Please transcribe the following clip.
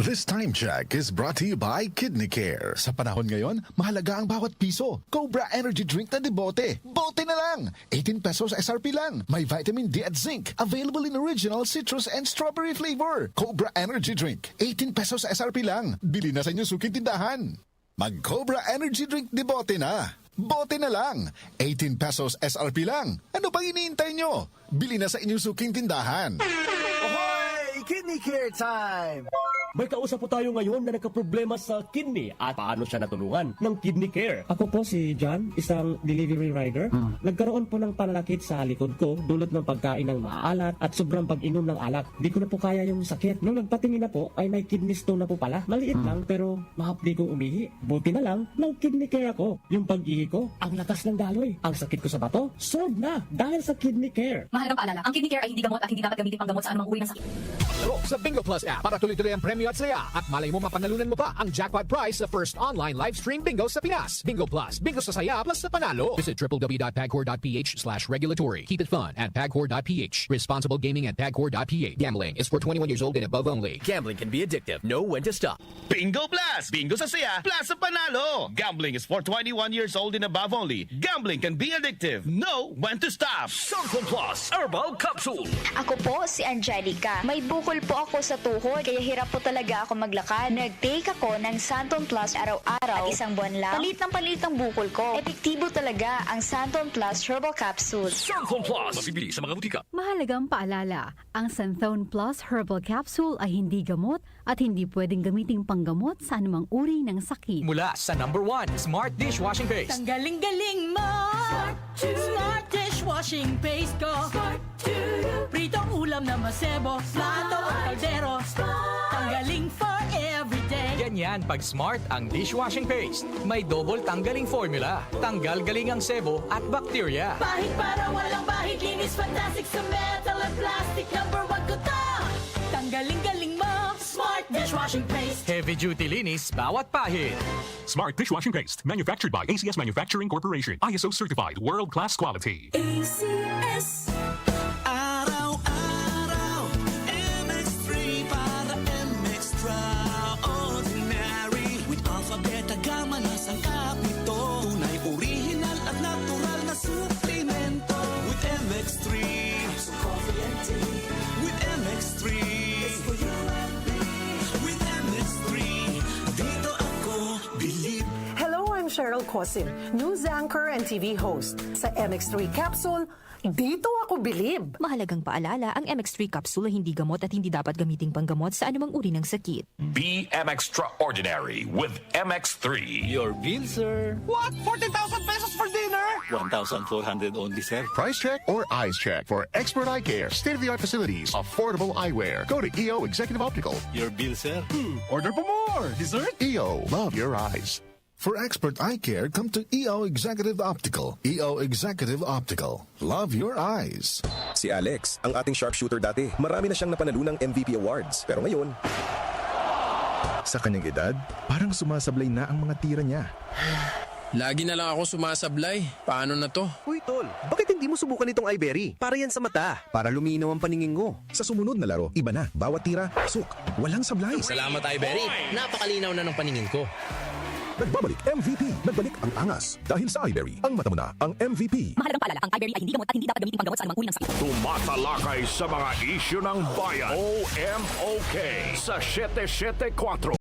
This time check is brought to you by Kidney Care. Sa panahon ngayon, mahalaga ang bawat piso. Cobra Energy Drink na debote. Bote na lang! 18 pesos SRP lang. May vitamin D at zinc. Available in original citrus and strawberry flavor. Cobra Energy Drink. 18 pesos SRP lang. Bili na sa inyong suking tindahan. Mag-Cobra Energy Drink debote na. Bote na lang. 18 pesos SRP lang. Ano pang iniintay nyo? Bili na sa inyong suking tindahan. Ahoy! Kidney Care time! May kausap po tayo ngayon na nagkaproblema sa kidney at paano siya natulungan ng Kidney Care. Ako po si John, isang delivery rider. Nagkaroon po ng pananakit sa likod ko dulot ng pagkain ng maalat at sobrang pag-inom ng alak. Di ko na po kaya yung sakit. Nung nagpatingin na po ay may kidney stone na po pala. Maliit lang pero mahapdi kong umihi. Buti na lang, may Kidney Care ako. Yung pag-ihi ko, ang lakas ng daloy. Ang sakit ko sa bato, solved na dahil sa Kidney Care. Mahalagang paalala, ang Kidney Care ay hindi gamot at hindi dapat gamitin pang gamot sa anumang uri ng sakit. Laro sa Bingo Plus app para tuloy-tuloy ang premyo at saya at malay mo mapanalunan mo pa ang jackpot prize sa first online live stream bingo sa Pinas. Bingo Plus, bingo sa saya plus sa panalo. Visit www.pagcor.ph/regulatory. Keep it fun at pagcor.ph. Responsible gaming at pagcor.ph. Gambling is for 21 years old and above only. Gambling can be addictive. Know when to stop. Bingo Plus! Bingo sa saya, plus sa panalo! Gambling is for 21 years old and above only. Gambling can be addictive. Know when to stop! Santon Plus Herbal Capsule. Ako po si Angelica. May bukol po ako sa tuhod, kaya hirap po talaga ako maglakad. Nag-take ako ng Santon Plus araw-araw at isang buwan lang. Palit ang bukol ko. Epektibo talaga ang Santon Plus Herbal Capsule. Santon Plus. Mabibili sa mga butika. Mahalagang paalala, ang Santhone Plus Herbal Capsule ay hindi gamot at hindi pwedeng gamiting panggamot sa anumang uri ng sakit. Mula sa #1 Smart Dishwashing Paste. Ang galing-galing mo! Smart Dishwashing Paste ko! Pritong ulam na masebo, plato o kaldero. Tanggaling for everyday. Ganyan pag Smart ang dishwashing paste. May double tanggaling formula. Tanggal galing ang sebo at bakterya. Bahid para walang bahid, linis fantastic sa metal at plastic. #1 ko to! Tanggaling-galing mo! Smart Dishwashing Paste. Heavy duty linis bawat pahid. Smart Dishwashing Paste, manufactured by ACS Manufacturing Corporation. ISO certified, world-class quality. ACS. Araw-araw, MX3 para MX-Traordinary. With alpha, beta, gamma na sangkap nito. Tunay, original at natural na suplemento. With MX3, so coffee and tea. With MX3, it's for you and me. With MX3, dito ako bilib. Hello, I'm Cheryl Cosim, news anchor and TV host. Sa MX3 Capsule, dito ako bilib. Mahalagang paalala, ang MX3 capsule ay hindi gamot at hindi dapat gamiting panggamot sa anumang uri ng sakit. Be extraordinary with MX3. Your bill, sir. What? 40,000 pesos for dinner? 1,400 only, sir. Price check or eyes check for expert eye care, state-of-the-art facilities, affordable eyewear. Go to EO Executive Optical. Your bill, sir. Order po more. Dessert? EO, love your eyes. For expert eye care, come to EO Executive Optical. EO Executive Optical. Love your eyes. Si Alex, ang ating sharpshooter dati. Marami na siyang napanalunang MVP awards. Pero ngayon, sa kanyang edad, parang sumasablay na ang mga tira niya. Lagi na lang ako sumasablay. Paano na to? Uy, tol, bakit hindi mo subukan itong iBerry? Para yan sa mata. Para luminaw ang paningin ko. Sa sumunod na laro, iba na. Bawat tira, pasok. Walang sablay. Salamat, iBerry. Napakalinaw na ng paningin ko. Nagbabalik MVP. Nagbalik ang angas. Dahil sa iBerry, ang mata mo na ang MVP. Mahalagang paalala, ang iBerry ay hindi gamot at hindi dapat gamiting panggamot sa anumang uri ng sakit. Tumatalakay sa mga isyu ng bayan. OMOK sa 774.